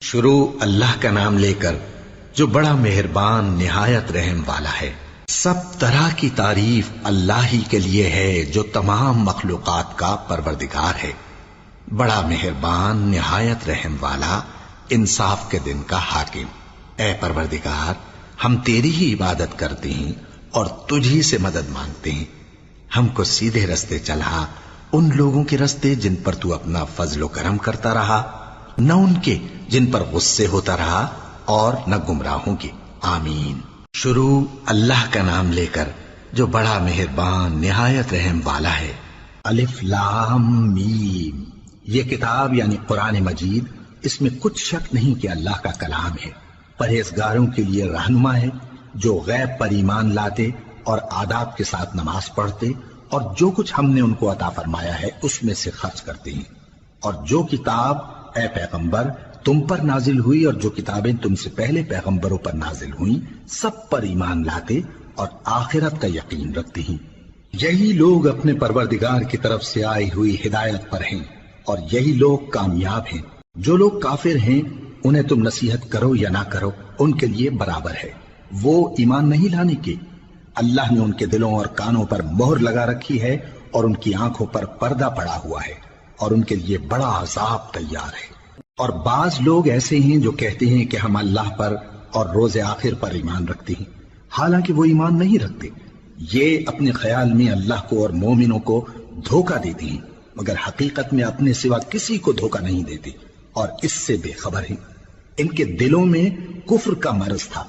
شروع اللہ کا نام لے کر جو بڑا مہربان نہایت رحم والا ہے۔ سب طرح کی تعریف اللہ ہی کے لیے ہے جو تمام مخلوقات کا پروردگار ہے، بڑا مہربان نہایت رحم والا، انصاف کے دن کا حاکم۔ اے پروردگار، ہم تیری ہی عبادت کرتے ہیں اور تجھی سے مدد مانگتے ہیں۔ ہم کو سیدھے رستے چلا، ان لوگوں کے رستے جن پر تو اپنا فضل و کرم کرتا رہا، نہ ان کے جن پر غصے ہوتا رہا اور نہ گمراہوں کے۔ آمین۔ شروع اللہ کا نام لے کر جو بڑا مہربان نہایت رحم والا ہے۔ الف لام میم۔ یہ کتاب یعنی قرآن مجید، اس میں کچھ شک نہیں کہ اللہ کا کلام ہے، پرہیزگاروں کے لیے رہنما ہے جو غیب پر ایمان لاتے اور آداب کے ساتھ نماز پڑھتے اور جو کچھ ہم نے ان کو عطا فرمایا ہے اس میں سے خرچ کرتے ہیں، اور جو کتاب اے پیغمبر تم پر نازل ہوئی اور جو کتابیں تم سے پہلے پیغمبروں پر نازل ہوئیں سب پر ایمان لاتے اور آخرت کا یقین رکھتے ہیں۔ یہی لوگ اپنے پروردگار کی طرف سے آئی ہوئی ہدایت پر ہیں اور یہی لوگ کامیاب ہیں۔ جو لوگ کافر ہیں انہیں تم نصیحت کرو یا نہ کرو ان کے لیے برابر ہے، وہ ایمان نہیں لانے کے۔ اللہ نے ان کے دلوں اور کانوں پر مہر لگا رکھی ہے اور ان کی آنکھوں پر پردہ پڑا ہوا ہے اور ان کے لیے بڑا عذاب تیار ہے۔ اور بعض لوگ ایسے ہیں جو کہتے ہیں کہ ہم اللہ پر اور روز آخر پر ایمان رکھتے ہیں، حالانکہ وہ ایمان نہیں رکھتے۔ یہ اپنے خیال میں اللہ کو اور مومنوں کو دھوکہ دیتے ہیں، مگر حقیقت میں اپنے سوا کسی کو دھوکہ نہیں دیتے اور اس سے بے خبر ہیں۔ ان کے دلوں میں کفر کا مرض تھا،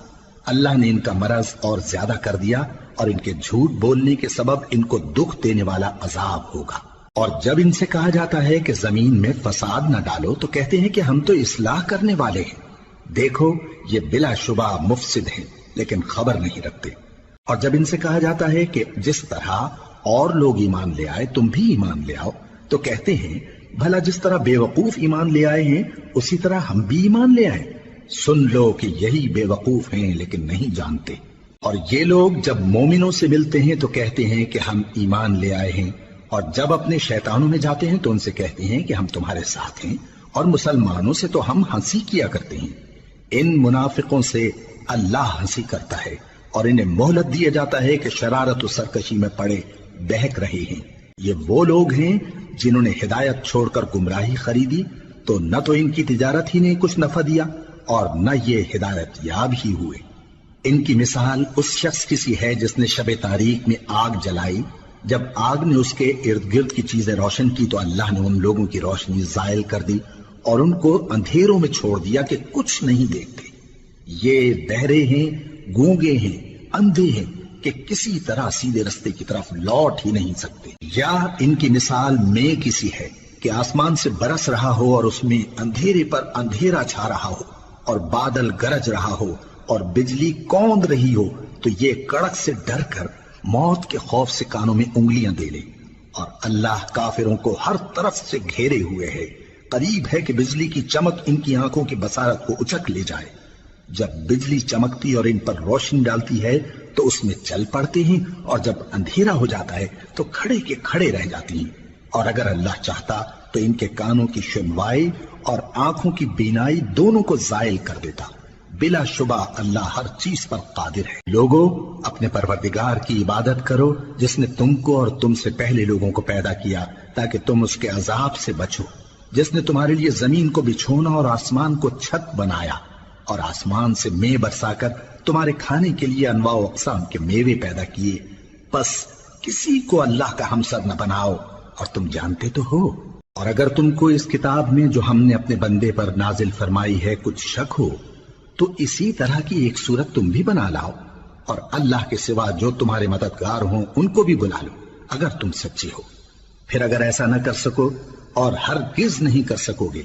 اللہ نے ان کا مرض اور زیادہ کر دیا اور ان کے جھوٹ بولنے کے سبب ان کو دکھ دینے والا عذاب ہوگا۔ اور جب ان سے کہا جاتا ہے کہ زمین میں فساد نہ ڈالو تو کہتے ہیں کہ ہم تو اصلاح کرنے والے ہیں۔ دیکھو یہ بلا شبہ مفسد ہیں لیکن خبر نہیں رکھتے۔ اور جب ان سے کہا جاتا ہے کہ جس طرح اور لوگ ایمان لے آئے تم بھی ایمان لے آؤ تو کہتے ہیں بھلا جس طرح بے وقوف ایمان لے آئے ہیں اسی طرح ہم بھی ایمان لے آئیں۔ سن لو کہ یہی بے وقوف ہیں لیکن نہیں جانتے۔ اور یہ لوگ جب مومنوں سے ملتے ہیں تو کہتے ہیں کہ ہم ایمان لے آئے ہیں، اور جب اپنے شیطانوں میں جاتے ہیں تو ان سے کہتے ہیں کہ ہم تمہارے ساتھ ہیں، اور مسلمانوں سے تو ہم ہنسی کیا کرتے ہیں۔ ان منافقوں سے اللہ ہنسی کرتا ہے اور انہیں مہلت دیا جاتا ہے کہ شرارت و سرکشی میں پڑے بہک رہے ہیں۔ یہ وہ لوگ ہیں جنہوں نے ہدایت چھوڑ کر گمراہی خریدی تو نہ تو ان کی تجارت ہی نے کچھ نفع دیا اور نہ یہ ہدایت یاب ہی ہوئے۔ ان کی مثال اس شخص کی سی ہے جس نے شب تاریک میں آگ جلائی، جب آگ نے اس کے ارد گرد کی چیزیں روشن کی تو اللہ نے ان لوگوں کی روشنی زائل کر دی اور ان کو اندھیروں میں چھوڑ دیا کہ کچھ نہیں دیکھتے۔ یہ بہرے ہیں، گونگے ہیں، اندھے ہیں کہ کسی طرح سیدھے رستے کی طرف لوٹ ہی نہیں سکتے۔ یا ان کی مثال میں کسی ہے کہ آسمان سے برس رہا ہو اور اس میں اندھیرے پر اندھیرا چھا رہا ہو اور بادل گرج رہا ہو اور بجلی کوند رہی ہو تو یہ کڑک سے ڈر کر موت کے خوف سے کانوں میں انگلیاں دے لے۔ اور اللہ کافروں کو ہر طرف سے گھیرے ہوئے ہے، قریب ہے کہ بجلی کی چمک ان کی آنکھوں کی بصارت کو اچک لے جائے۔ جب بجلی چمکتی اور ان پر روشنی ڈالتی ہے تو اس میں چل پڑتے ہیں، اور جب اندھیرا ہو جاتا ہے تو کھڑے کے کھڑے رہ جاتی ہیں۔ اور اگر اللہ چاہتا تو ان کے کانوں کی سنوائی اور آنکھوں کی بینائی دونوں کو زائل کر دیتا۔ بلا شبہ اللہ ہر چیز پر قادر ہے۔ لوگو اپنے پروردگار کی عبادت کرو جس نے تم کو اور تم سے پہلے لوگوں کو پیدا کیا تاکہ تم اس کے عذاب سے بچو، جس نے تمہارے لیے زمین کو بچھونا اور آسمان کو چھت بنایا اور آسمان سے مے برسا کر تمہارے کھانے کے لیے انواع و اقسام کے میوے پیدا کیے۔ بس کسی کو اللہ کا ہمسر نہ بناؤ اور تم جانتے تو ہو۔ اور اگر تم کو اس کتاب میں جو ہم نے اپنے بندے پر نازل فرمائی ہے کچھ شک ہو تو اسی طرح کی ایک صورت تم بھی بنا لاؤ، اور اللہ کے سوا جو تمہارے مددگار ہوں ان کو بھی بلا لو اگر تم سچے ہو۔ پھر اگر ایسا نہ کر سکو اور ہرگز نہیں کر سکو گے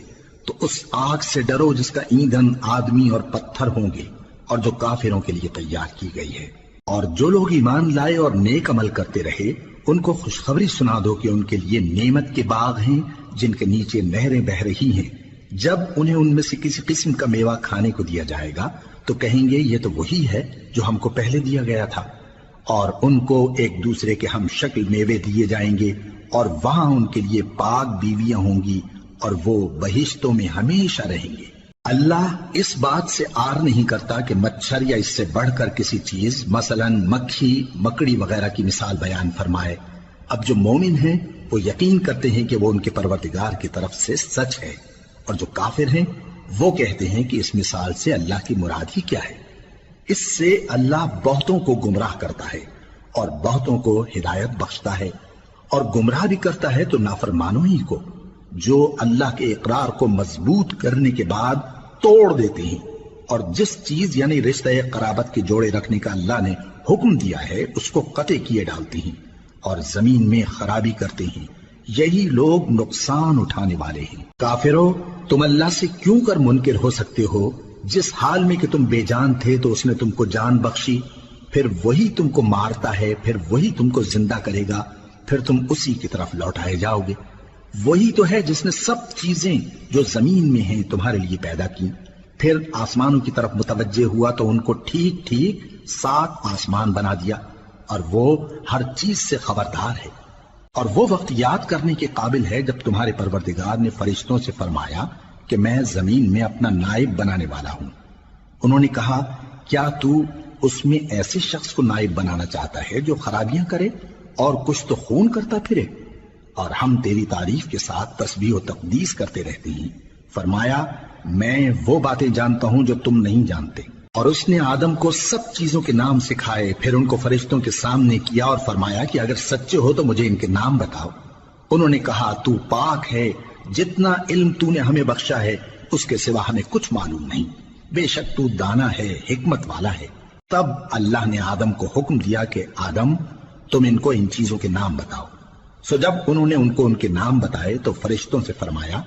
تو اس آگ سے ڈرو جس کا ایندھن آدمی اور پتھر ہوں گے اور جو کافروں کے لیے تیار کی گئی ہے۔ اور جو لوگ ایمان لائے اور نیک عمل کرتے رہے ان کو خوشخبری سنا دو کہ ان کے لیے نعمت کے باغ ہیں جن کے نیچے نہریں بہہ رہی ہیں۔ جب انہیں ان میں سے کسی قسم کا میوہ کھانے کو دیا جائے گا تو کہیں گے یہ تو وہی ہے جو ہم کو پہلے دیا گیا تھا، اور ان کو ایک دوسرے کے ہم شکل میوے دیے جائیں گے اور وہاں ان کے لیے پاک بیویاں ہوں گی اور وہ بہشتوں میں ہمیشہ رہیں گے۔ اللہ اس بات سے آر نہیں کرتا کہ مچھر یا اس سے بڑھ کر کسی چیز مثلاً مکھی مکڑی وغیرہ کی مثال بیان فرمائے۔ اب جو مومن ہیں وہ یقین کرتے ہیں کہ وہ ان کے پروردگار کی طرف سے سچ ہے، اور جو کافر ہیں وہ کہتے ہیں کہ اس مثال سے اللہ کی مراد ہی کیا ہے۔ اس سے اللہ بہتوں کو گمراہ کرتا ہے اور بہتوں کو ہدایت بخشتا ہے، اور گمراہ بھی کرتا ہے تو نافرمانوں ہی کو، جو اللہ کے اقرار کو مضبوط کرنے کے بعد توڑ دیتے ہیں، اور جس چیز یعنی رشتہ قرابت کے جوڑے رکھنے کا اللہ نے حکم دیا ہے اس کو قطع کیے ڈالتے ہیں اور زمین میں خرابی کرتے ہیں۔ یہی لوگ نقصان اٹھانے والے ہیں۔ کافرو، تم اللہ سے کیوں کر منکر ہو سکتے ہو؟ جس حال میں کہ تم بے جان تھے تو اس نے تم کو جان بخشی، پھر وہی تم کو مارتا ہے، پھر وہی تم کو زندہ کرے گا، پھر تم اسی کی طرف لوٹائے جاؤ گے۔ وہی تو ہے جس نے سب چیزیں جو زمین میں ہیں تمہارے لیے پیدا کی، پھر آسمانوں کی طرف متوجہ ہوا تو ان کو ٹھیک ٹھیک 7 آسمان بنا دیا، اور وہ ہر چیز سے خبردار ہے۔ اور وہ وقت یاد کرنے کے قابل ہے جب تمہارے پروردگار نے فرشتوں سے فرمایا کہ میں زمین میں اپنا نائب بنانے والا ہوں۔ انہوں نے کہا، کیا تو اس میں ایسے شخص کو نائب بنانا چاہتا ہے جو خرابیاں کرے اور کچھ تو خون کرتا پھرے؟ اور ہم تیری تعریف کے ساتھ تسبیح و تقدیس کرتے رہتے ہیں۔ فرمایا، میں وہ باتیں جانتا ہوں جو تم نہیں جانتے۔ اور اس نے آدم کو سب چیزوں کے نام سکھائے، پھر ان کو فرشتوں کے سامنے کیا اور فرمایا کہ اگر سچے ہو تو مجھے ان کے نام بتاؤ۔ انہوں نے کہا، تو پاک ہے، جتنا علم تو نے ہمیں بخشا ہے اس کے سوا ہمیں کچھ معلوم نہیں، بے شک تو دانا ہے، حکمت والا ہے۔ تب اللہ نے آدم کو حکم دیا کہ آدم، تم ان کو ان چیزوں کے نام بتاؤ۔ سو جب انہوں نے ان کو ان کے نام بتائے تو فرشتوں سے فرمایا،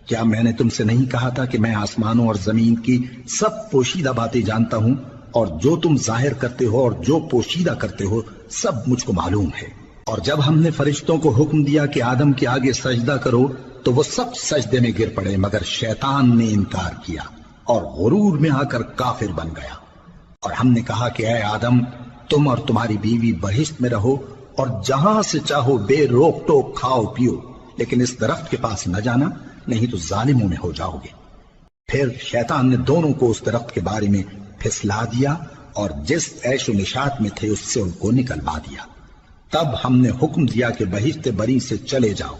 کیا میں نے تم سے نہیں کہا تھا کہ میں آسمانوں اور زمین کی سب پوشیدہ باتیں جانتا ہوں، اور جو تم ظاہر کرتے ہو اور جو پوشیدہ کرتے ہو سب مجھ کو معلوم ہے۔ اور جب ہم نے فرشتوں کو حکم دیا کہ آدم کے آگے سجدہ کرو تو وہ سب سجدے میں گر پڑے، مگر شیطان نے انکار کیا اور غرور میں آ کر کافر بن گیا۔ اور ہم نے کہا کہ اے آدم، تم اور تمہاری بیوی بہشت میں رہو اور جہاں سے چاہو بے روک ٹوک کھاؤ پیو، لیکن اس درخت کے پاس نہ جانا، نہیں تو ظالموں میں ہو جاؤ گے۔ پھر شیطان نے دونوں کو اس درخت کے بارے میں پھسلا دیا اور جس عیش و نشاط میں تھے اس سے ان کو نکلوا دیا۔ تب ہم نے حکم دیا کہ بہشت بری سے چلے جاؤ،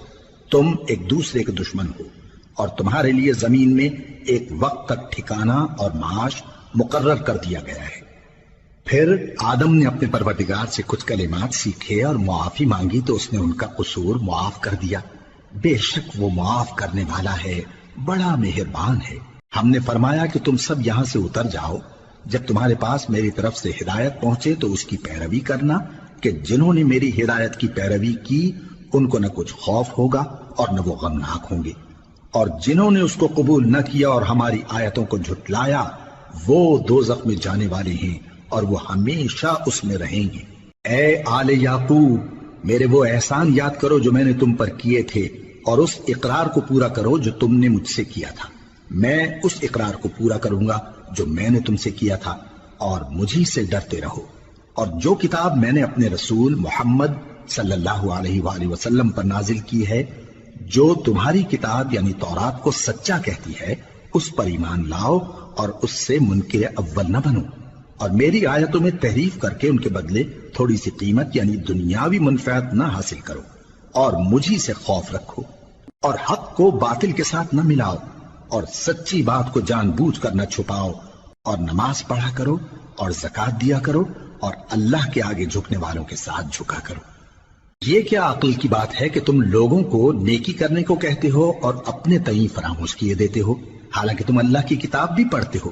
تم ایک دوسرے کے دشمن ہو، اور تمہارے لیے زمین میں ایک وقت تک ٹھکانہ اور معاش مقرر کر دیا گیا ہے۔ پھر آدم نے اپنے پروردگار سے کچھ کلمات سیکھے اور معافی مانگی تو اس نے ان کا قصور معاف کر دیا۔ بے شک وہ معاف کرنے والا ہے، بڑا مہربان ہے۔ ہم نے فرمایا کہ تم سب یہاں سے اتر جاؤ، جب تمہارے پاس میری طرف سے ہدایت پہنچے تو اس کی پیروی کرنا، کہ جنہوں نے میری ہدایت کی پیروی کی ان کو نہ کچھ خوف ہوگا اور نہ وہ غمناک ہوں گے، اور جنہوں نے اس کو قبول نہ کیا اور ہماری آیتوں کو جھٹلایا وہ دوزخ میں جانے والے ہیں اور وہ ہمیشہ اس میں رہیں گے۔ اے آل یعقوب، میرے وہ احسان یاد کرو جو میں نے تم پر کیے تھے، اور اس اقرار کو پورا کرو جو تم نے مجھ سے کیا تھا۔ میں اس اقرار کو پورا کروں گا جو میں نے تم سے کیا تھا، اور مجھی سے ڈرتے رہو۔ اور جو کتاب میں نے اپنے رسول محمد صلی اللہ علیہ وآلہ وسلم پر نازل کی ہے، جو تمہاری کتاب یعنی تورات کو سچا کہتی ہے، اس پر ایمان لاؤ اور اس سے منکر اول نہ بنو، اور میری آیتوں میں تحریف کر کے ان کے بدلے تھوڑی سی قیمت یعنی دنیاوی منفعت نہ حاصل کرو، اور مجھی سے خوف رکھو، اور حق کو باطل کے ساتھ نہ ملاؤ، اور سچی بات کو جان بوجھ کر نہ چھپاؤ، اور نماز پڑھا کرو اور زکوٰۃ دیا کرو، اور اللہ کے آگے جھکنے والوں کے ساتھ جھکا کرو۔ یہ کیا عقل کی بات ہے کہ تم لوگوں کو نیکی کرنے کو کہتے ہو اور اپنے تئیں فراموش کیے دیتے ہو، حالانکہ تم اللہ کی کتاب بھی پڑھتے ہو؟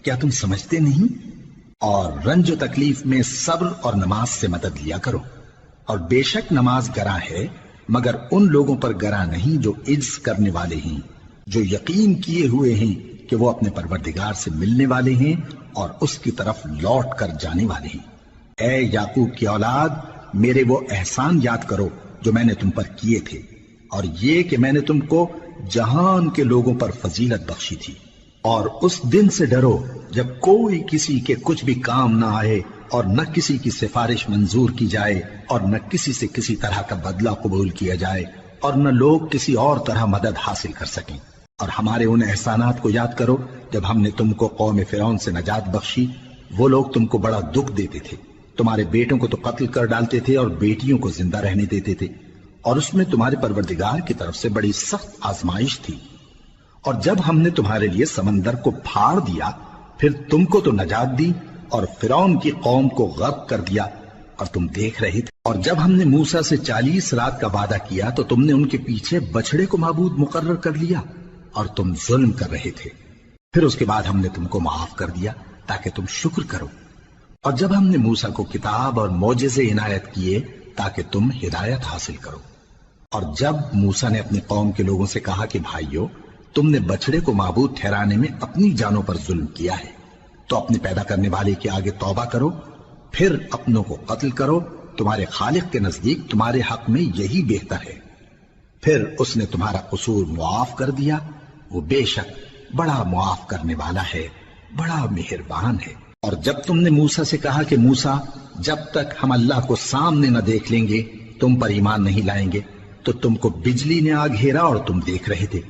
کیا تم سمجھتے نہیں؟ اور رنج و تکلیف میں صبر اور نماز سے مدد لیا کرو، اور بے شک نماز گراں ہے، مگر ان لوگوں پر گراں نہیں جو عجز کرنے والے ہیں، جو یقین کیے ہوئے ہیں کہ وہ اپنے پروردگار سے ملنے والے ہیں اور اس کی طرف لوٹ کر جانے والے ہیں۔ اے یعقوب کی اولاد، میرے وہ احسان یاد کرو جو میں نے تم پر کیے تھے، اور یہ کہ میں نے تم کو جہان کے لوگوں پر فضیلت بخشی تھی۔ اور اس دن سے ڈرو جب کوئی کسی کے کچھ بھی کام نہ آئے، اور نہ کسی کی سفارش منظور کی جائے، اور نہ کسی سے کسی طرح کا بدلہ قبول کیا جائے، اور نہ لوگ کسی اور طرح مدد حاصل کر سکیں۔ اور ہمارے ان احسانات کو یاد کرو جب ہم نے تم کو قوم فرعون سے نجات بخشی وہ لوگ تم کو بڑا دکھ دیتے تھے، تمہارے بیٹوں کو تو قتل کر ڈالتے تھے اور بیٹیوں کو زندہ رہنے دیتے تھے، اور اس میں تمہارے پروردگار کی طرف سے بڑی سخت آزمائش تھی۔ اور جب ہم نے تمہارے لیے سمندر کو پھاڑ دیا پھر تم کو تو نجات دی اور فرعون کی قوم کو غرق کر دیا اور تم دیکھ رہے تھے۔ اور جب ہم نے موسیٰ سے 40 رات کا وعدہ کیا تو تم نے ان کے پیچھے بچڑے کو معبود مقرر کر لیا اور تم ظلم کر رہے تھے، پھر اس کے بعد ہم نے تم کو معاف کر دیا تاکہ تم شکر کرو۔ اور جب ہم نے موسیٰ کو کتاب اور معجزے عنایت کیے تاکہ تم ہدایت حاصل کرو۔ اور جب موسیٰ نے اپنی قوم کے لوگوں سے کہا کہ بھائیو، تم نے بچڑے کو معبود ٹھہرانے میں اپنی جانوں پر ظلم کیا ہے، تو اپنے پیدا کرنے والے کے آگے توبہ کرو، پھر اپنوں کو قتل کرو، تمہارے خالق کے نزدیک تمہارے حق میں یہی بہتر ہے۔ پھر اس نے تمہارا قصور معاف کر دیا، وہ بے شک بڑا معاف کرنے والا ہے، بڑا مہربان ہے۔ اور جب تم نے موسیٰ سے کہا کہ موسیٰ، جب تک ہم اللہ کو سامنے نہ دیکھ لیں گے تم پر ایمان نہیں لائیں گے، تو تم کو بجلی نے آ گھیرا اور تم دیکھ رہے تھے،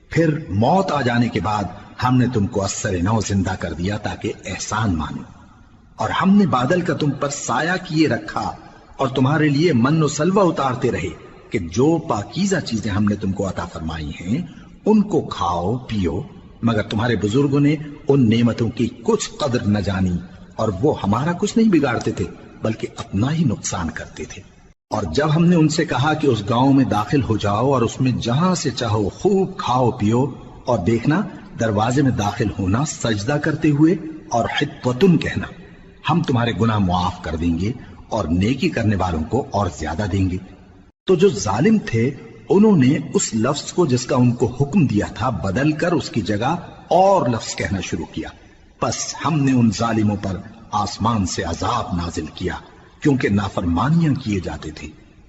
پھر موت آ جانے کے بعد ہم نے تم کو اثر نو زندہ کر دیا تاکہ احسان مانو۔ اور ہم نے بادل کا تم پر سایہ کیے رکھا اور تمہارے لیے من و سلوہ اتارتے رہے کہ جو پاکیزہ چیزیں ہم نے تم کو عطا فرمائی ہیں ان کو کھاؤ پیو، مگر تمہارے بزرگوں نے ان نعمتوں کی کچھ قدر نہ جانی اور وہ ہمارا کچھ نہیں بگاڑتے تھے بلکہ اپنا ہی نقصان کرتے تھے۔ اور جب ہم نے ان سے کہا کہ اس گاؤں میں داخل ہو جاؤ اور اس میں جہاں سے چاہو خوب کھاؤ پیو، اور دیکھنا دروازے میں داخل ہونا سجدہ کرتے ہوئے اور حطوتن کہنا، ہم تمہارے گناہ معاف کر دیں گے اور نیکی کرنے والوں کو اور زیادہ دیں گے۔ تو جو ظالم تھے انہوں نے اس لفظ کو جس کا ان کو حکم دیا تھا بدل کر اس کی جگہ اور لفظ کہنا شروع کیا، پس ہم نے ان ظالموں پر آسمان سے عذاب نازل کیا کیونکہ نافرمانیاں کیے جاتے تھے۔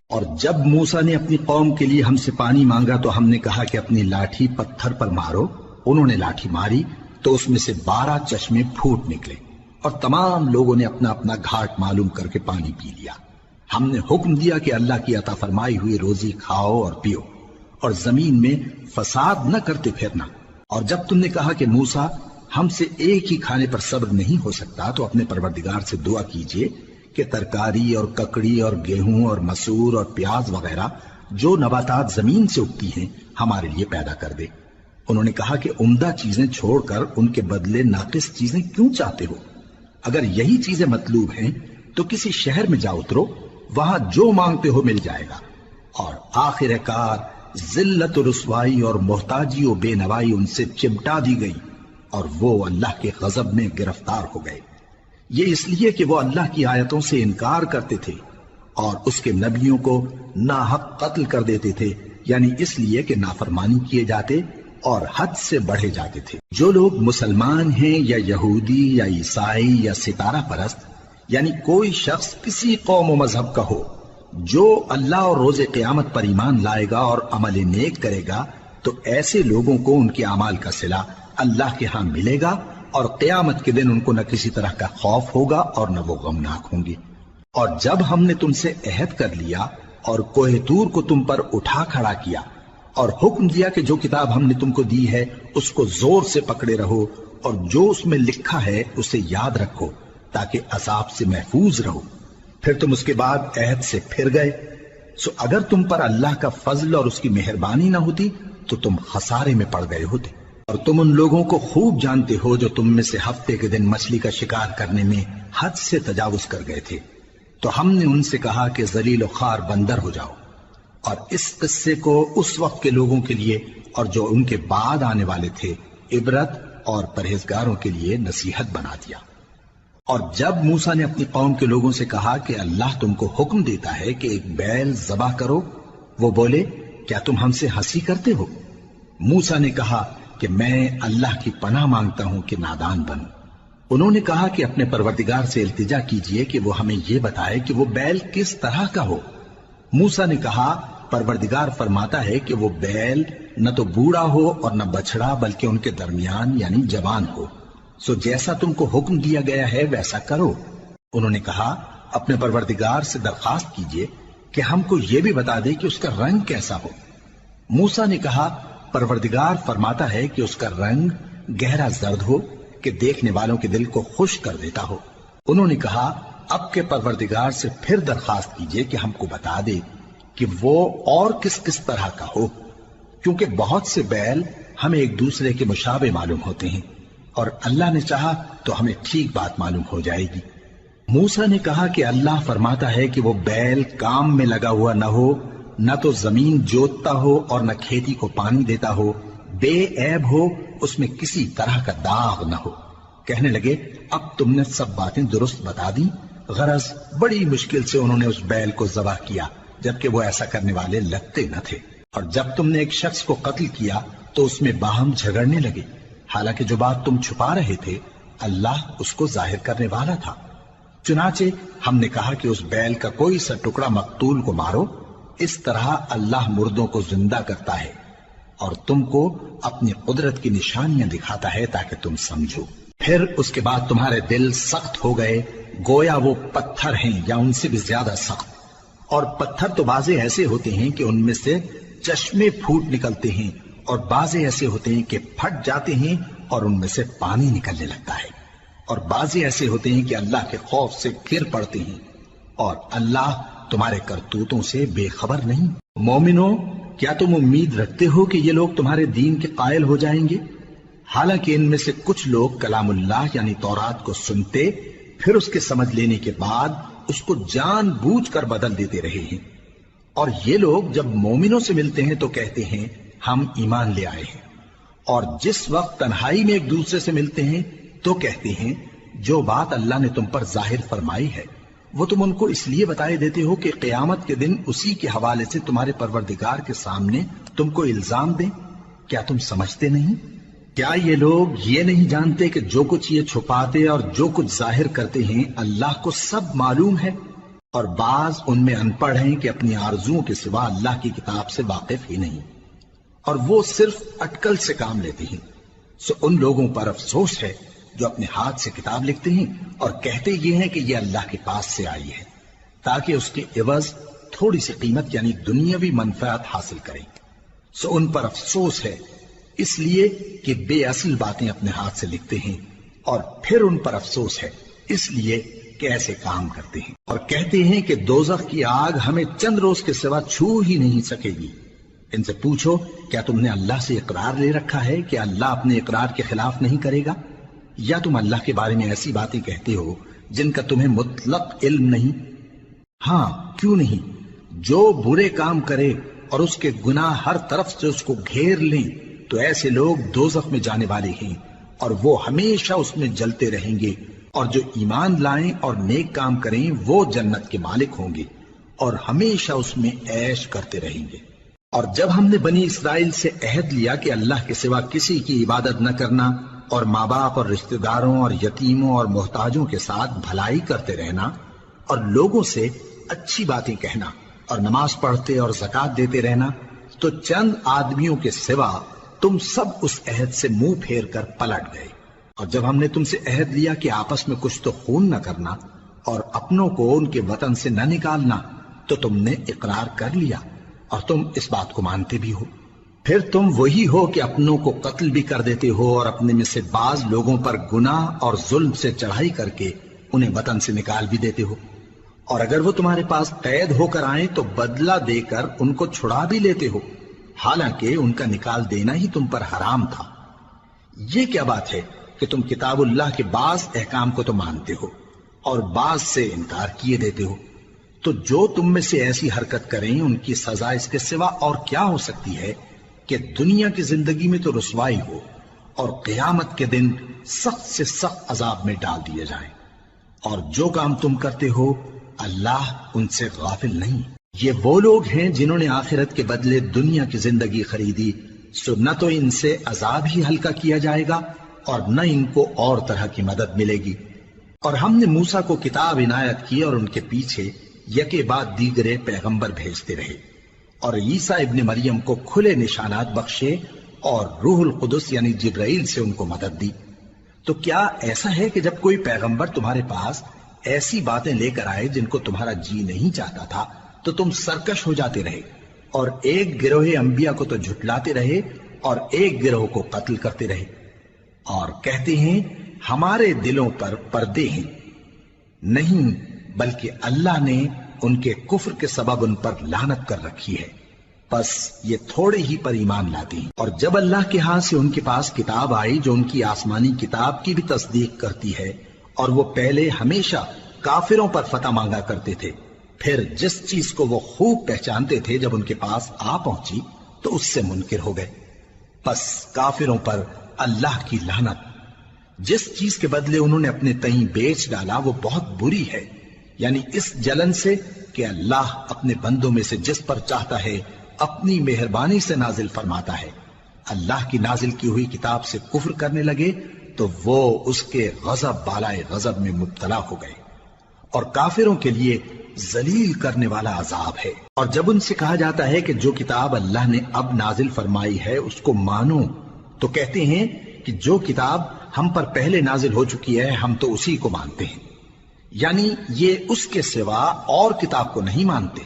اور جب موسیٰ نے اپنی قوم کے لیے ہم سے پانی مانگا تو ہم نے کہا کہ اپنی لاٹھی پتھر پر مارو، انہوں نے لاٹھی ماری تو اس میں سے 12 چشمے پھوٹ نکلے اور تمام لوگوں نے اپنا اپنا گھاٹ معلوم کر کے پانی پی لیا۔ ہم نے حکم دیا کہ اللہ کی عطا فرمائی ہوئی روزی کھاؤ اور پیو اور زمین میں فساد نہ کرتے پھرنا۔ اور جب تم نے کہا کہ موسیٰ ہم سے ایک ہی کھانے پر صبر نہیں ہو سکتا تو اپنے پروردگار سے دعا کیجئے کہ ترکاری اور ککڑی اور گیہوں اور مسور اور پیاز وغیرہ جو نباتات زمین سے اگتی ہیں ہمارے لیے پیدا کر دے۔ انہوں نے کہا کہ عمدہ چیزیں چھوڑ کر ان کے بدلے ناقص چیزیں کیوں چاہتے ہو؟ اگر یہی چیزیں مطلوب ہیں تو کسی شہر میں جا اترو، وہاں جو مانگتے ہو مل جائے گا۔ اور آخر کار ذلت و رسوائی اور محتاجی و بے نوائی ان سے چمٹا دی گئی اور وہ اللہ کے غضب میں گرفتار ہو گئے، یہ اس لیے کہ وہ اللہ کی آیتوں سے انکار کرتے تھے اور اس کے نبیوں کو ناحق قتل کر دیتے تھے، یعنی اس لیے کہ نافرمانی کیے جاتے اور حد سے بڑھے جاتے تھے۔ جو لوگ مسلمان ہیں یا یہودی یا عیسائی یا ستارہ پرست، یعنی کوئی شخص کسی قوم و مذہب کا ہو، جو اللہ اور روز قیامت پر ایمان لائے گا اور عمل نیک کرے گا تو ایسے لوگوں کو ان کے اعمال کا صلہ اللہ کے ہاں ملے گا اور قیامت کے دن ان کو نہ کسی طرح کا خوف ہوگا اور نہ وہ غمناک ہوں گے۔ اور جب ہم نے تم سے عہد کر لیا اور کوہ طور کو تم پر اٹھا کھڑا کیا اور حکم دیا کہ جو کتاب ہم نے تم کو دی ہے اس کو زور سے پکڑے رہو اور جو اس میں لکھا ہے اسے یاد رکھو تاکہ عذاب سے محفوظ رہو، پھر تم اس کے بعد عہد سے پھر گئے، سو اگر تم پر اللہ کا فضل اور اس کی مہربانی نہ ہوتی تو تم خسارے میں پڑ گئے ہوتے۔ اور تم ان لوگوں کو خوب جانتے ہو جو تم میں سے ہفتے کے دن مچھلی کا شکار کرنے میں حد سے تجاوز کر گئے تھے، تو ہم نے ان سے کہا کہ ذلیل و خوار بندر ہو جاؤ، اور اس قصے کو اس وقت کے لوگوں کے لیے اور جو ان کے بعد آنے والے تھے عبرت اور پرہیزگاروں کے لیے نصیحت بنا دیا۔ اور جب موسیٰ نے اپنی قوم کے لوگوں سے کہا کہ اللہ تم کو حکم دیتا ہے کہ ایک بیل ذبح کرو، وہ بولے کیا تم ہم سے ہنسی کرتے ہو؟ موسیٰ نے کہا کہ میں اللہ کی پناہ مانگتا ہوں کہ نادان بنوں۔ انہوں نے کہا کہ اپنے پروردگار سے التجا کیجئے کہ وہ ہمیں یہ بتائے کہ وہ بیل کس طرح کا ہو۔ موسیٰ نے کہا پروردگار فرماتا ہے کہ وہ بیل نہ تو بوڑھا ہو اور نہ بچڑا بلکہ ان کے درمیان یعنی جوان ہو، سو جیسا تم کو حکم دیا گیا ہے ویسا کرو۔ انہوں نے کہا اپنے پروردگار سے درخواست کیجئے کہ ہم کو یہ بھی بتا دے کہ اس کا رنگ کیسا ہو۔ موسیٰ نے کہا پروردگار فرماتا ہے کہ اس کا رنگ گہرا زرد ہو کہ دیکھنے والوں کے دل کو خوش کر دیتا ہو۔ انہوں نے کہا اب کے پروردگار سے پھر درخواست کیجئے کہ ہم کو بتا دے کہ وہ اور کس کس طرح کا ہو، کیونکہ بہت سے بیل ہمیں ایک دوسرے کے مشابہ معلوم ہوتے ہیں، اور اللہ نے چاہا تو ہمیں ٹھیک بات معلوم ہو جائے گی۔ موسیٰ نے کہا کہ اللہ فرماتا ہے کہ وہ بیل کام میں لگا ہوا نہ ہو، نہ تو زمین جوتتا ہو اور نہ کھیتی کو پانی دیتا ہو، بے عیب ہو، اس میں کسی طرح کا داغ نہ ہو۔ کہنے لگے اب تم نے سب باتیں درست بتا دی۔ غرض بڑی مشکل سے انہوں نے اس بیل کو ذبح کیا، جبکہ وہ ایسا کرنے والے لگتے نہ تھے۔ اور جب تم نے ایک شخص کو قتل کیا تو اس میں باہم جھگڑنے لگے، حالانکہ جو بات تم چھپا رہے تھے اللہ اس کو ظاہر کرنے والا تھا۔ چنانچہ ہم نے کہا کہ اس بیل کا کوئی سا ٹکڑا مقتول کو مارو، اس طرح اللہ مردوں کو زندہ کرتا ہے اور تم کو اپنی قدرت کی نشانیاں دکھاتا ہے تاکہ تم سمجھو۔ پھر اس کے بعد تمہارے دل سخت ہو گئے، گویا وہ پتھر ہیں یا ان سے بھی زیادہ سخت۔ اور پتھر تو بعضے ایسے ہوتے ہیں کہ ان میں سے چشمے پھوٹ نکلتے ہیں، اور بعضے ایسے ہوتے ہیں کہ پھٹ جاتے ہیں اور ان میں سے پانی نکلنے لگتا ہے، اور بعضے ایسے ہوتے ہیں کہ اللہ کے خوف سے گر پڑتے ہیں، اور اللہ تمہارے کرتوتوں سے بے خبر نہیں۔ مومنو، کیا تم امید رکھتے ہو کہ یہ لوگ تمہارے دین کے قائل ہو جائیں گے؟ حالانکہ ان میں سے کچھ لوگ کلام اللہ یعنی تورات کو سنتے، پھر اس کے سمجھ لینے کے بعد اس کو جان بوجھ کر بدل دیتے رہے ہیں، اور یہ لوگ جب مومنوں سے ملتے ہیں تو کہتے ہیں ہم ایمان لے آئے ہیں، اور جس وقت تنہائی میں ایک دوسرے سے ملتے ہیں تو کہتے ہیں جو بات اللہ نے تم پر ظاہر فرمائی ہے وہ تم ان کو اس لیے بتائے دیتے ہو کہ قیامت کے دن اسی کے حوالے سے تمہارے پروردگار کے سامنے تم کو الزام دیں۔ کیا تم سمجھتے نہیں؟ کیا یہ لوگ یہ نہیں جانتے کہ جو کچھ یہ چھپاتے اور جو کچھ ظاہر کرتے ہیں اللہ کو سب معلوم ہے؟ اور بعض ان میں ان پڑھ ہیں کہ اپنی آرزوؤں کے سوا اللہ کی کتاب سے واقف ہی نہیں، اور وہ صرف اٹکل سے کام لیتے ہیں۔ سو ان لوگوں پر افسوس ہے جو اپنے ہاتھ سے کتاب لکھتے ہیں اور کہتے یہ ہیں کہ یہ اللہ کے پاس سے آئی ہے، تاکہ اس کے عوض تھوڑی سی قیمت یعنی دنیاوی منفعت حاصل کریں۔ سو ان پر افسوس ہے اس لیے کہ بے اصل باتیں اپنے ہاتھ سے لکھتے ہیں، اور پھر ان پر افسوس ہے اس لیے کہ ایسے کام کرتے ہیں، اور کہتے ہیں کہ دوزخ کی آگ ہمیں چند روز کے سوا چھو ہی نہیں سکے گی۔ ان سے پوچھو کیا تم نے اللہ سے اقرار لے رکھا ہے کہ اللہ اپنے اقرار کے خلاف نہیں کرے گا؟ یا تم اللہ کے بارے میں ایسی باتیں کہتے ہو جن کا تمہیں مطلق علم نہیں؟ ہاں کیوں نہیں، جو برے کام کرے اور اس کے گناہ ہر طرف سے اس کو گھیر لیں تو ایسے لوگ دوزخ میں جانے والے ہیں، اور وہ ہمیشہ اس میں جلتے رہیں گے، اور جو ایمان لائیں اور نیک کام کریں وہ جنت کے مالک ہوں گے اور ہمیشہ اس میں عیش کرتے رہیں گے۔ اور جب ہم نے بنی اسرائیل سے عہد لیا کہ اللہ کے سوا کسی کی عبادت نہ کرنا، اور ماں باپ اور رشتہ داروں اور یتیموں اور محتاجوں کے ساتھ بھلائی کرتے رہنا، اور لوگوں سے اچھی باتیں کہنا، اور نماز پڑھتے اور زکوٰۃ دیتے رہنا، تو چند آدمیوں کے سوا تم سب اس عہد سے منہ پھیر کر پلٹ گئے۔ اور جب ہم نے تم سے عہد لیا کہ آپس میں کچھ تو خون نہ کرنا اور اپنوں کو ان کے وطن سے نہ نکالنا، تو تم نے اقرار کر لیا اور تم اس بات کو مانتے بھی ہو۔ پھر تم وہی ہو کہ اپنوں کو قتل بھی کر دیتے ہو اور اپنے میں سے بعض لوگوں پر گناہ اور ظلم سے چڑھائی کر کے انہیں وطن سے نکال بھی دیتے ہو، اور اگر وہ تمہارے پاس قید ہو کر آئیں تو بدلہ دے کر ان کو چھڑا بھی لیتے ہو، حالانکہ ان کا نکال دینا ہی تم پر حرام تھا۔ یہ کیا بات ہے کہ تم کتاب اللہ کے بعض احکام کو تو مانتے ہو اور بعض سے انکار کیے دیتے ہو؟ تو جو تم میں سے ایسی حرکت کریں ان کی سزا اس کے سوا اور کیا ہو سکتی ہے کہ دنیا کی زندگی میں تو رسوائی ہو اور قیامت کے دن سخت سے سخت عذاب میں ڈال دیے جائیں۔ اور جو کام تم کرتے ہو اللہ ان سے غافل نہیں۔ یہ وہ لوگ ہیں جنہوں نے آخرت کے بدلے دنیا کی زندگی خریدی، سو نہ تو ان سے عذاب ہی ہلکا کیا جائے گا اور نہ ان کو اور طرح کی مدد ملے گی۔ اور ہم نے موسیٰ کو کتاب عنایت کی اور ان کے پیچھے یکے بعد دیگرے پیغمبر بھیجتے رہے، اور عیسیٰ ابن مریم کو کھلے نشانات بخشے اور روح القدس یعنی جبرائیل سے ان کو مدد دی۔ تو کیا ایسا ہے کہ جب کوئی پیغمبر تمہارے پاس ایسی باتیں لے کر آئے جن کو تمہارا جی نہیں چاہتا تھا تو تم سرکش ہو جاتے رہے، اور ایک گروہ انبیاء کو تو جھٹلاتے رہے اور ایک گروہ کو قتل کرتے رہے؟ اور کہتے ہیں ہمارے دلوں پر پردے ہیں، نہیں بلکہ اللہ نے ان کے کفر کے سبب ان پر لعنت کر رکھی ہے، بس یہ تھوڑے ہی پر ایمان لاتے ہیں۔ اور جب اللہ کے ہاں سے ان کے پاس کتاب آئی جو ان کی آسمانی کتاب کی بھی تصدیق کرتی ہے، اور وہ پہلے ہمیشہ کافروں پر فتح مانگا کرتے تھے، پھر جس چیز کو وہ خوب پہچانتے تھے جب ان کے پاس آ پہنچی تو اس سے منکر ہو گئے، بس کافروں پر اللہ کی لعنت۔ جس چیز کے بدلے انہوں نے اپنے تئیں بیچ ڈالا وہ بہت بری ہے، یعنی اس جلن سے کہ اللہ اپنے بندوں میں سے جس پر چاہتا ہے اپنی مہربانی سے نازل فرماتا ہے۔ اللہ کی نازل کی ہوئی کتاب سے کفر کرنے لگے تو وہ اس کے غضب بالائے غضب میں مبتلا ہو گئے، اور کافروں کے لیے ذلیل کرنے والا عذاب ہے۔ اور جب ان سے کہا جاتا ہے کہ جو کتاب اللہ نے اب نازل فرمائی ہے اس کو مانو، تو کہتے ہیں کہ جو کتاب ہم پر پہلے نازل ہو چکی ہے ہم تو اسی کو مانتے ہیں، یعنی یہ اس کے سوا اور کتاب کو نہیں مانتے،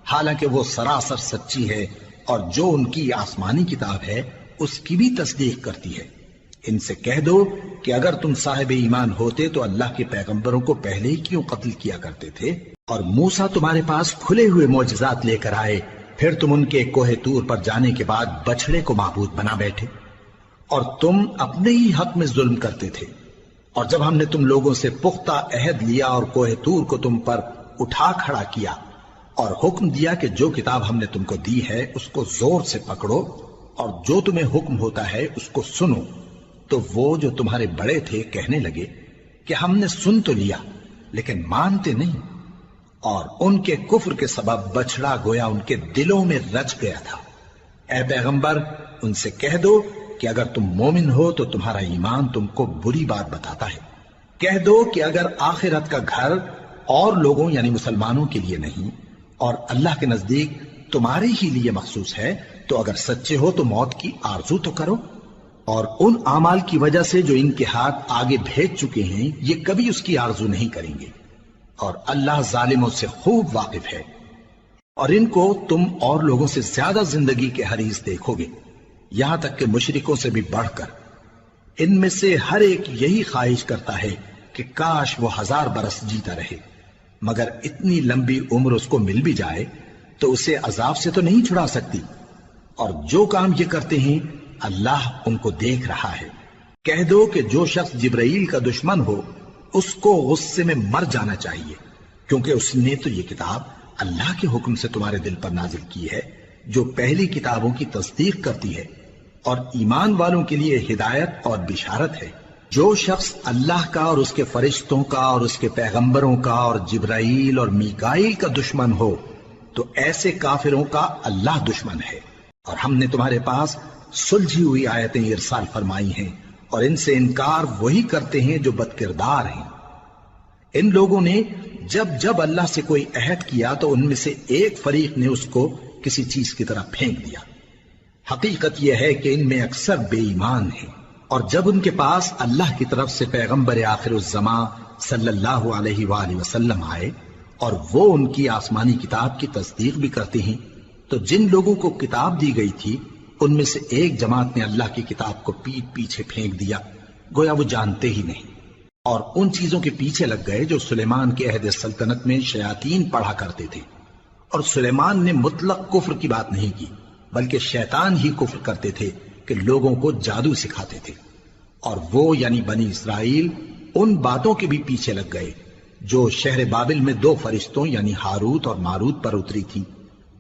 حالانکہ وہ سراسر سچی ہے، اور جو ان کی آسمانی کتاب ہے اس کی بھی تصدیق کرتی ہے۔ ان سے کہہ دو کہ اگر تم صاحب ایمان ہوتے تو اللہ کے پیغمبروں کو پہلے ہی کیوں قتل کیا کرتے تھے؟ اور موسیٰ تمہارے پاس کھلے ہوئے معجزات لے کر آئے، پھر تم ان کے کوہ طور پر جانے کے بعد بچڑے کو معبود بنا بیٹھے، اور تم اپنے ہی حق میں ظلم کرتے تھے۔ اور جب ہم نے تم لوگوں سے پختہ عہد لیا اور کوہ طور کو تم پر اٹھا کھڑا کیا، اور حکم دیا کہ جو کتاب ہم نے تم کو دی ہے اس کو زور سے پکڑو، اور جو تمہیں حکم ہوتا ہے اس کو سنو، تو وہ جو تمہارے بڑے تھے کہنے لگے کہ ہم نے سن تو لیا لیکن مانتے نہیں، اور ان کے کفر کے سبب بچڑا گویا ان کے دلوں میں رچ گیا تھا۔ اے پیغمبر ان سے کہہ دو کہ اگر تم مومن ہو تو تمہارا ایمان تم کو بری بات بتاتا ہے۔ کہہ دو کہ اگر آخرت کا گھر اور لوگوں یعنی مسلمانوں کے لیے نہیں اور اللہ کے نزدیک تمہارے ہی لیے مخصوص ہے تو اگر سچے ہو تو موت کی آرزو تو کرو، اور ان اعمال کی وجہ سے جو ان کے ہاتھ آگے بھیج چکے ہیں یہ کبھی اس کی آرزو نہیں کریں گے، اور اللہ ظالموں سے خوب واقف ہے۔ اور ان کو تم اور لوگوں سے زیادہ زندگی کے حریص دیکھو گے، یہاں تک کہ مشرکوں سے بھی بڑھ کر۔ ان میں سے ہر ایک یہی خواہش کرتا ہے کہ کاش وہ 1000 برس جیتا رہے، مگر اتنی لمبی عمر اس کو مل بھی جائے تو اسے عذاب سے تو نہیں چھڑا سکتی، اور جو کام یہ کرتے ہیں اللہ ان کو دیکھ رہا ہے۔ کہہ دو کہ جو شخص جبرائیل کا دشمن ہو اس کو غصے میں مر جانا چاہیے، کیونکہ اس نے تو یہ کتاب اللہ کے حکم سے تمہارے دل پر نازل کی ہے جو پہلی کتابوں کی تصدیق کرتی ہے، اور ایمان والوں کے لیے ہدایت اور بشارت ہے۔ جو شخص اللہ کا اور اس کے فرشتوں کا اور اس کے پیغمبروں کا اور جبرائیل اور میکائیل کا دشمن ہو تو ایسے کافروں کا اللہ دشمن ہے۔ اور ہم نے تمہارے پاس سلجھی ہوئی آیتیں ارسال فرمائی ہیں، اور ان سے انکار وہی کرتے ہیں جو بد کردار ہیں۔ ان لوگوں نے جب جب اللہ سے کوئی عہد کیا تو ان میں سے ایک فریق نے اس کو کسی چیز کی طرح پھینک دیا۔ حقیقت یہ ہے کہ ان میں اکثر بے ایمان ہیں، اور جب ان کے پاس اللہ کی طرف سے پیغمبر آخر الزمان صلی اللہ علیہ وآلہ وسلم آئے اور وہ ان کی آسمانی کتاب کی تصدیق بھی کرتے ہیں، تو جن لوگوں کو کتاب دی گئی تھی ان میں سے ایک جماعت نے اللہ کی کتاب کو پیٹ پیچھے پھینک دیا، گویا وہ جانتے ہی نہیں، اور ان چیزوں کے پیچھے لگ گئے جو سلیمان کے عہد سلطنت میں شیاطین پڑھا کرتے تھے۔ اور سلیمان نے مطلق کفر کی بات نہیں کی، بلکہ شیطان ہی کفر کرتے تھے کہ لوگوں کو جادو سکھاتے تھے، اور وہ یعنی بنی اسرائیل ان باتوں کے بھی پیچھے لگ گئے جو شہر بابل میں 2 فرشتوں یعنی ہاروت اور ماروت پر اتری تھی،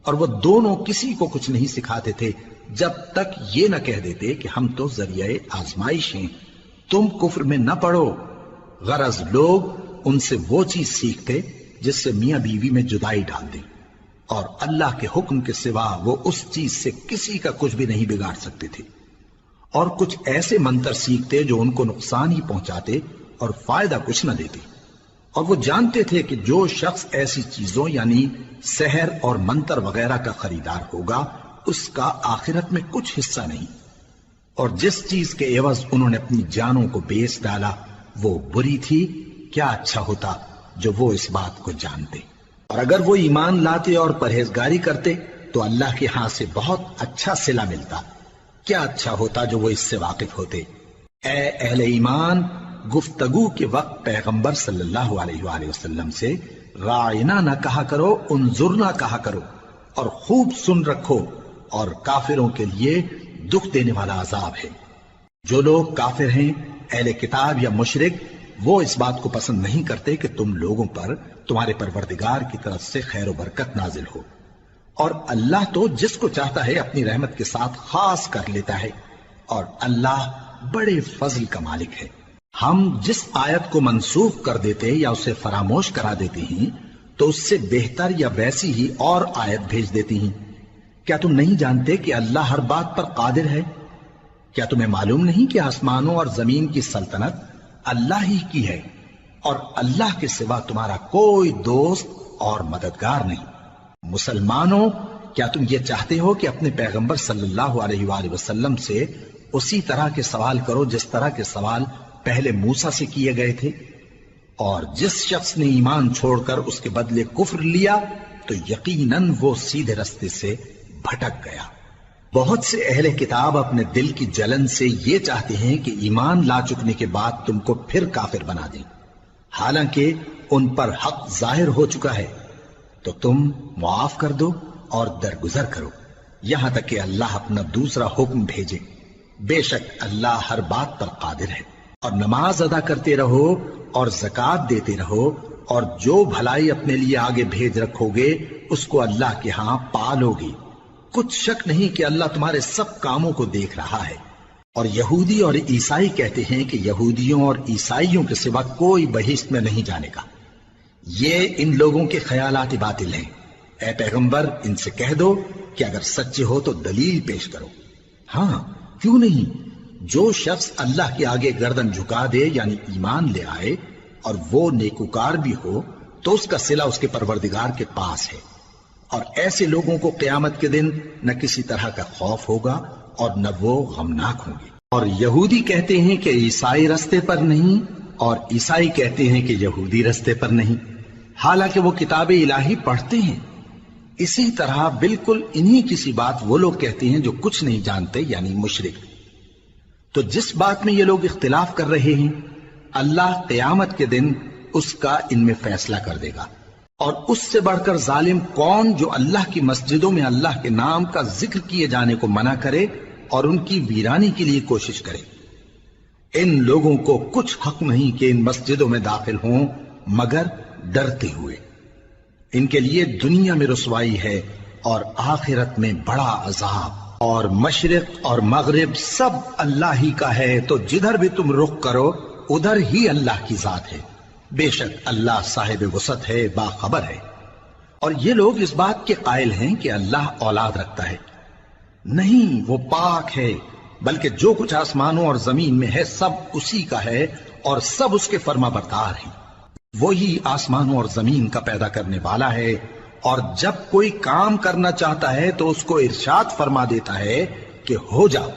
اور وہ دونوں کسی کو کچھ نہیں سکھاتے تھے جب تک یہ نہ کہہ دیتے کہ ہم تو ذریعہ آزمائش ہیں، تم کفر میں نہ پڑو۔ غرض لوگ ان سے وہ چیز سیکھتے جس سے میاں بیوی میں جدائی ڈال دیں، اور اللہ کے حکم کے سوا وہ اس چیز سے کسی کا کچھ بھی نہیں بگاڑ سکتے تھے، اور کچھ ایسے منتر سیکھتے جو ان کو نقصان ہی پہنچاتے اور فائدہ کچھ نہ دیتے۔ اور وہ جانتے تھے کہ جو شخص ایسی چیزوں یعنی سحر اور منتر وغیرہ کا خریدار ہوگا اس کا آخرت میں کچھ حصہ نہیں، اور جس چیز کے عوض انہوں نے اپنی جانوں کو بیچ ڈالا وہ بری تھی، کیا اچھا ہوتا جو وہ اس بات کو جانتے۔ اور اگر وہ ایمان لاتے اور پرہیزگاری کرتے تو اللہ کے ہاں سے بہت اچھا صلہ ملتا، کیا اچھا ہوتا جو وہ اس سے واقف ہوتے۔ اے اہل ایمان، گفتگو کے وقت پیغمبر صلی اللہ علیہ وآلہ وسلم سے رائنا نہ کہا کرو، انظرنا کہا کرو، اور خوب سن رکھو، اور کافروں کے لیے دکھ دینے والا عذاب ہے۔ جو لوگ کافر ہیں، اہل کتاب یا مشرک، وہ اس بات کو پسند نہیں کرتے کہ تم لوگوں پر تمہارے پروردگار کی طرف سے خیر و برکت نازل ہو، اور اللہ تو جس کو چاہتا ہے اپنی رحمت کے ساتھ خاص کر لیتا ہے، اور اللہ بڑے فضل کا مالک ہے۔ ہم جس آیت کو منسوخ کر دیتے یا اسے فراموش کرا دیتے ہیں تو اس سے بہتر یا ویسی ہی اور آیت بھیج دیتی ہیں۔ کیا تم نہیں جانتے کہ اللہ ہر بات پر قادر ہے؟ کیا تمہیں معلوم نہیں کہ آسمانوں اور زمین کی سلطنت اللہ ہی کی ہے، اور اللہ کے سوا تمہارا کوئی دوست اور مددگار نہیں؟ مسلمانوں، کیا تم یہ چاہتے ہو کہ اپنے پیغمبر صلی اللہ علیہ وآلہ وسلم سے اسی طرح کے سوال کرو جس طرح کے سوال پہلے موسیٰ سے کیے گئے تھے؟ اور جس شخص نے ایمان چھوڑ کر اس کے بدلے کفر لیا تو یقیناً وہ سیدھے رستے سے بھٹک گیا۔ بہت سے اہل کتاب اپنے دل کی جلن سے یہ چاہتے ہیں کہ ایمان لا چکنے کے بعد تم کو پھر کافر بنا دیں، حالانکہ ان پر حق ظاہر ہو چکا ہے۔ تو تم معاف کر دو اور درگزر کرو یہاں تک کہ اللہ اپنا دوسرا حکم بھیجے۔ بے شک اللہ ہر بات پر قادر ہے۔ اور نماز ادا کرتے رہو اور زکوٰۃ دیتے رہو، اور جو بھلائی اپنے لیے آگے بھیج رکھو گے اس کو اللہ کے ہاں پالو گے۔ کچھ شک نہیں کہ اللہ تمہارے سب کاموں کو دیکھ رہا ہے۔ اور یہودی اور عیسائی کہتے ہیں کہ یہودیوں اور عیسائیوں کے سوا کوئی بہشت میں نہیں جانے گا۔ یہ ان لوگوں کے خیالات باطل ہیں۔ اے پیغمبر، ان سے کہہ دو کہ اگر سچے ہو تو دلیل پیش کرو۔ ہاں، کیوں نہیں؟ جو شخص اللہ کے آگے گردن جھکا دے، یعنی ایمان لے آئے، اور وہ نیکوکار بھی ہو، تو اس کا صلہ اس کے پروردگار کے پاس ہے۔ اور ایسے لوگوں کو قیامت کے دن نہ کسی طرح کا خوف ہوگا اور نہ وہ غمناک ہوں گے۔ اور یہودی کہتے ہیں کہ عیسائی رستے پر نہیں، اور عیسائی کہتے ہیں کہ یہودی رستے پر نہیں، حالانکہ وہ کتاب الہی پڑھتے ہیں۔ اسی طرح بالکل انہی کسی بات وہ لوگ کہتے ہیں جو کچھ نہیں جانتے، یعنی مشرک۔ تو جس بات میں یہ لوگ اختلاف کر رہے ہیں، اللہ قیامت کے دن اس کا ان میں فیصلہ کر دے گا۔ اور اس سے بڑھ کر ظالم کون جو اللہ کی مسجدوں میں اللہ کے نام کا ذکر کیے جانے کو منع کرے اور ان کی ویرانی کے لیے کوشش کرے۔ ان لوگوں کو کچھ حق نہیں کہ ان مسجدوں میں داخل ہوں مگر ڈرتے ہوئے۔ ان کے لیے دنیا میں رسوائی ہے اور آخرت میں بڑا عذاب۔ اور مشرق اور مغرب سب اللہ ہی کا ہے، تو جدھر بھی تم رخ کرو ادھر ہی اللہ کی ذات ہے۔ بے شک اللہ صاحب وسعت ہے، باخبر ہے۔ اور یہ لوگ اس بات کے قائل ہیں کہ اللہ اولاد رکھتا ہے۔ نہیں، وہ پاک ہے، بلکہ جو کچھ آسمانوں اور زمین میں ہے سب اسی کا ہے، اور سب اس کے فرما بردار ہیں۔ وہی آسمانوں اور زمین کا پیدا کرنے والا ہے، اور جب کوئی کام کرنا چاہتا ہے تو اس کو ارشاد فرما دیتا ہے کہ ہو جاؤ،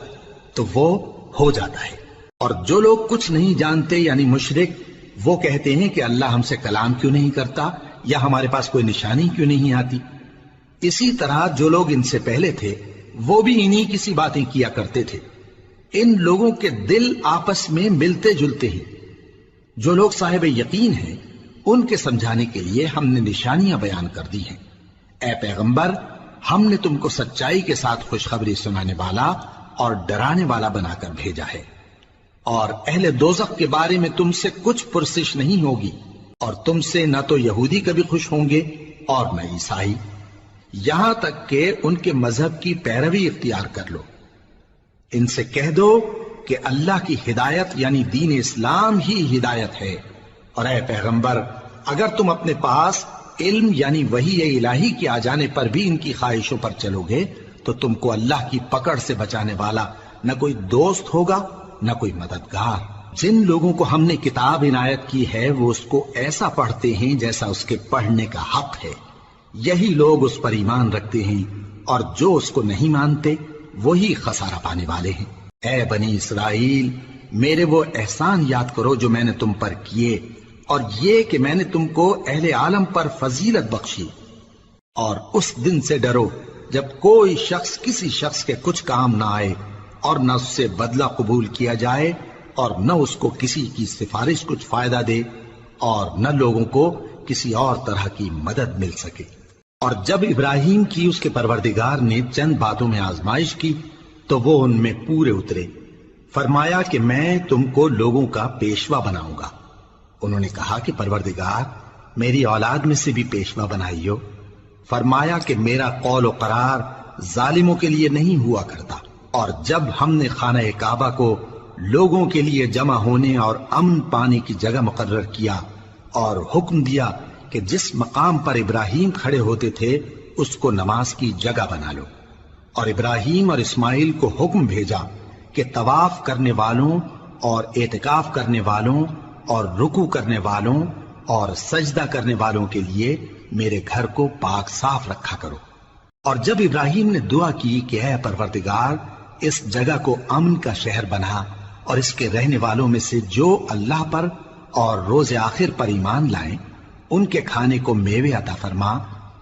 تو وہ ہو جاتا ہے۔ اور جو لوگ کچھ نہیں جانتے یعنی مشرک، وہ کہتے ہیں کہ اللہ ہم سے کلام کیوں نہیں کرتا، یا ہمارے پاس کوئی نشانی کیوں نہیں آتی۔ اسی طرح جو لوگ ان سے پہلے تھے وہ بھی انہی کسی باتیں کیا کرتے تھے۔ ان لوگوں کے دل آپس میں ملتے جلتے ہیں۔ جو لوگ صاحب یقین ہیں ان کے سمجھانے کے لیے ہم نے نشانیاں بیان کر دی ہیں۔ اے پیغمبر، ہم نے تم کو سچائی کے ساتھ خوشخبری سنانے والا اور ڈرانے والا بنا کر بھیجا ہے۔ اور اہل دوزخ کے بارے میں تم سے کچھ پرسش نہیں ہوگی، اور تم سے نہ تو یہودی کبھی خوش ہوں گے اور نہ عیسائی، یہاں تک کہ ان کے مذہب کی پیروی اختیار کر لو۔ ان سے کہہ دو کہ اللہ کی ہدایت یعنی دین اسلام ہی ہدایت ہے۔ اور اے پیغمبر، اگر تم اپنے پاس علم یعنی وحی الہی کے آ جانے پر بھی ان کی خواہشوں پر چلو گے تو تم کو اللہ کی پکڑ سے بچانے والا نہ کوئی دوست ہوگا نہ کوئی مددگار۔ جن لوگوں کو ہم نے کتاب عنایت کی ہے وہ اس کو ایسا پڑھتے ہیں جیسا اس کے پڑھنے کا حق ہے، یہی لوگ اس پر ایمان رکھتے ہیں، اور جو اس کو نہیں مانتے وہی خسارہ پانے والے ہیں۔ اے بنی اسرائیل، میرے وہ احسان یاد کرو جو میں نے تم پر کیے، اور یہ کہ میں نے تم کو اہل عالم پر فضیلت بخشی۔ اور اس دن سے ڈرو جب کوئی شخص کسی شخص کے کچھ کام نہ آئے اور نہ اس سے بدلہ قبول کیا جائے، اور نہ اس کو کسی کی سفارش کچھ فائدہ دے اور نہ لوگوں کو کسی اور طرح کی مدد مل سکے۔ اور جب ابراہیم کی اس کے پروردگار نے چند باتوں میں آزمائش کی تو وہ ان میں پورے اترے۔ فرمایا کہ میں تم کو لوگوں کا پیشوا بناؤں گا۔ انہوں نے کہا کہ پروردگار میری اولاد میں سے بھی پیشوا بنائیو۔ فرمایا کہ میرا قول و قرار ظالموں کے لیے نہیں ہوا کرتا۔ اور جب ہم نے خانہ کعبہ کو لوگوں کے لیے جمع ہونے اور امن پانے کی جگہ مقرر کیا اور حکم دیا کہ جس مقام پر ابراہیم کھڑے ہوتے تھے اس کو نماز کی جگہ بنا لو، اور ابراہیم اور اسماعیل کو حکم بھیجا کہ طواف کرنے والوں اور اعتکاف کرنے والوں اور رکوع کرنے والوں اور سجدہ کرنے والوں کے لیے میرے گھر کو پاک صاف رکھا کرو۔ اور جب ابراہیم نے دعا کی کہ اے پروردگار اس جگہ کو امن کا شہر بنا اور اس کے رہنے والوں میں سے جو اللہ پر اور روز آخر پر ایمان لائیں ان کے کھانے کو میوے عطا فرما،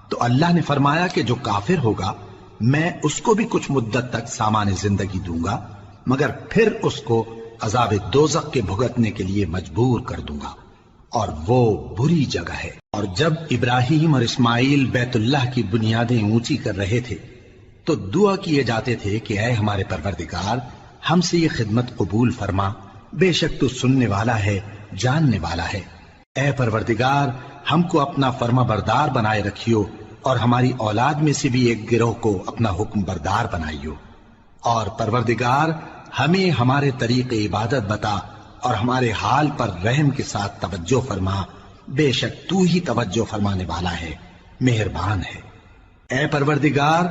تو اللہ نے فرمایا کہ جو کافر ہوگا میں اس کو بھی کچھ مدت تک سامان زندگی دوں گا، مگر پھر اس کو عذاب دوزخ کے بھگتنے کے لیے مجبور کر دوں گا، اور وہ بری جگہ ہے۔ اور جب ابراہیم اور اسماعیل بیت اللہ کی بنیادیں اونچی کر رہے تھے تو دعا کیے جاتے تھے کہ اے ہمارے پروردگار ہم سے یہ خدمت قبول فرما، بے شک تو سننے والا ہے، جاننے والا ہے۔ اے پروردگار ہم کو اپنا فرما بردار بنائے رکھیو اور ہماری اولاد میں سے بھی ایک گروہ کو اپنا حکم بردار بنائیو، اور پروردگار ہمیں ہمارے طریق عبادت بتا اور ہمارے حال پر رحم کے ساتھ توجہ فرما، بے شک تو ہی توجہ فرمانے والا ہے، مہربان ہے۔ اے پروردگار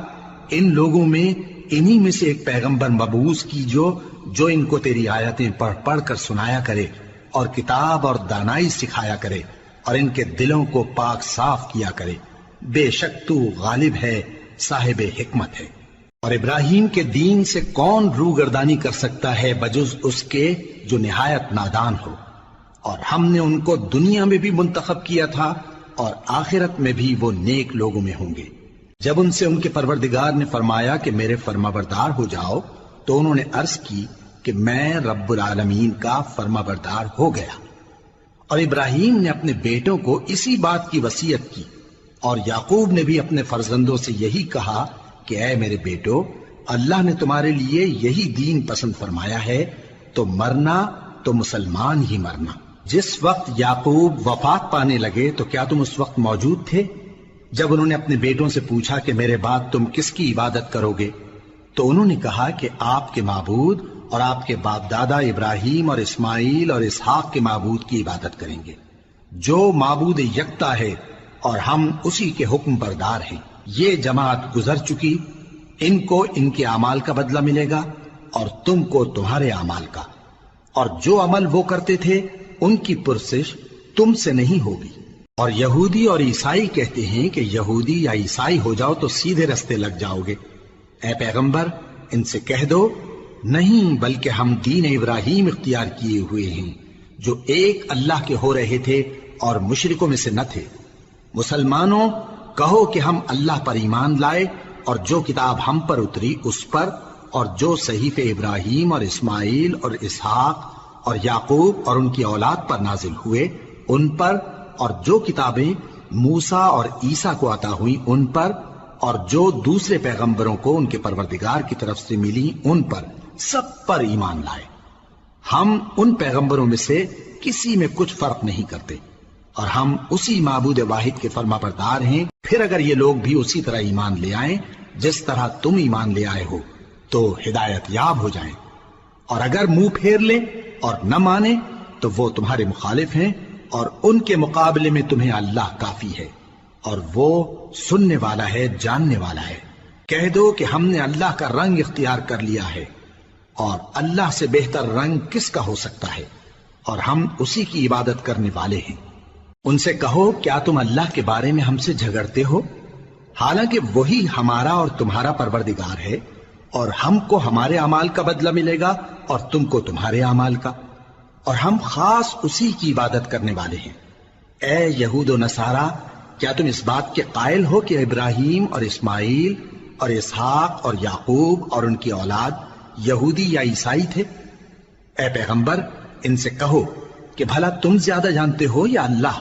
ان لوگوں میں انہی میں سے ایک پیغمبر مبعوث کیجو جو ان کو تیری آیتیں پڑھ پڑھ کر سنایا کرے اور کتاب اور دانائی سکھایا کرے اور ان کے دلوں کو پاک صاف کیا کرے، بے شک تو غالب ہے، صاحب حکمت ہے۔ اور ابراہیم کے دین سے کون روگردانی کر سکتا ہے بجز اس کے جو نہایت نادان ہو، اور ہم نے ان کو دنیا میں بھی منتخب کیا تھا اور آخرت میں بھی وہ نیک لوگوں میں ہوں گے۔ جب ان سے ان کے پروردگار نے فرمایا کہ میرے فرما بردار ہو جاؤ تو انہوں نے عرض کی کہ میں رب العالمین کا فرما بردار ہو گیا۔ اور ابراہیم نے اپنے بیٹوں کو اسی بات کی وصیت کی، اور یعقوب نے بھی اپنے فرزندوں سے یہی کہا کہ اے میرے بیٹو اللہ نے تمہارے لیے یہی دین پسند فرمایا ہے، تو مرنا تو مسلمان ہی مرنا۔ جس وقت یعقوب وفات پانے لگے تو کیا تم اس وقت موجود تھے جب انہوں نے اپنے بیٹوں سے پوچھا کہ میرے بعد تم کس کی عبادت کرو گے؟ تو انہوں نے کہا کہ آپ کے معبود اور آپ کے باپ دادا ابراہیم اور اسماعیل اور اسحاق کے معبود کی عبادت کریں گے، جو معبود یکتا ہے اور ہم اسی کے حکم بردار ہیں۔ یہ جماعت گزر چکی، ان کو ان کے اعمال کا بدلہ ملے گا اور تم کو تمہارے اعمال کا، اور جو عمل وہ کرتے تھے ان کی پرسش تم سے نہیں ہوگی۔ اور یہودی اور عیسائی کہتے ہیں کہ یہودی یا عیسائی ہو جاؤ تو سیدھے رستے لگ جاؤ گے۔ اے پیغمبر ان سے کہہ دو نہیں، بلکہ ہم دین ابراہیم اختیار کیے ہوئے ہیں جو ایک اللہ کے ہو رہے تھے اور مشرکوں میں سے نہ تھے۔ مسلمانوں کہو کہ ہم اللہ پر ایمان لائے اور جو کتاب ہم پر اتری اس پر، اور جو صحیفے ابراہیم اور اسماعیل اور اسحاق اور یعقوب اور ان کی اولاد پر نازل ہوئے ان پر، اور جو کتابیں موسیٰ اور عیسیٰ کو عطا ہوئی ان پر، اور جو دوسرے پیغمبروں کو ان کے پروردگار کی طرف سے ملی ان پر، سب پر ایمان لائے۔ ہم ان پیغمبروں میں سے کسی میں کچھ فرق نہیں کرتے، اور ہم اسی معبود واحد کے فرما بردار ہیں۔ پھر اگر یہ لوگ بھی اسی طرح ایمان لے آئیں جس طرح تم ایمان لے آئے ہو تو ہدایت یاب ہو جائیں، اور اگر منہ پھیر لیں اور نہ مانیں تو وہ تمہارے مخالف ہیں، اور ان کے مقابلے میں تمہیں اللہ کافی ہے، اور وہ سننے والا ہے، جاننے والا ہے۔ کہہ دو کہ ہم نے اللہ کا رنگ اختیار کر لیا ہے، اور اللہ سے بہتر رنگ کس کا ہو سکتا ہے، اور ہم اسی کی عبادت کرنے والے ہیں۔ ان سے کہو کیا تم اللہ کے بارے میں ہم سے جھگڑتے ہو، حالانکہ وہی ہمارا اور تمہارا پروردگار ہے، اور ہم کو ہمارے اعمال کا بدلہ ملے گا اور تم کو تمہارے اعمال کا، اور ہم خاص اسی کی عبادت کرنے والے ہیں۔ اے یہود و نصارا کیا تم اس بات کے قائل ہو کہ ابراہیم اور اسماعیل اور اسحاق اور یعقوب اور ان کی اولاد یہودی یا عیسائی تھے؟ اے پیغمبر ان سے کہو کہ بھلا تم زیادہ جانتے ہو یا اللہ؟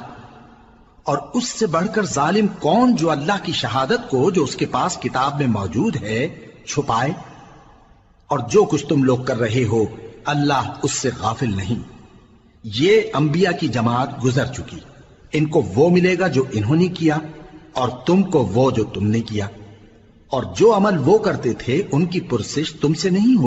اور اس سے بڑھ کر ظالم کون جو اللہ کی شہادت کو جو اس کے پاس کتاب میں موجود ہے چھپائے؟ اور جو کچھ تم لوگ کر رہے ہو اللہ اس سے غافل نہیں۔ یہ انبیاء کی جماعت گزر چکی، ان کو وہ ملے گا جو انہوں نے کیا اور تم کو وہ جو تم نے کیا، اور جو عمل وہ کرتے تھے ان کی پرسش تم سے نہیں ہو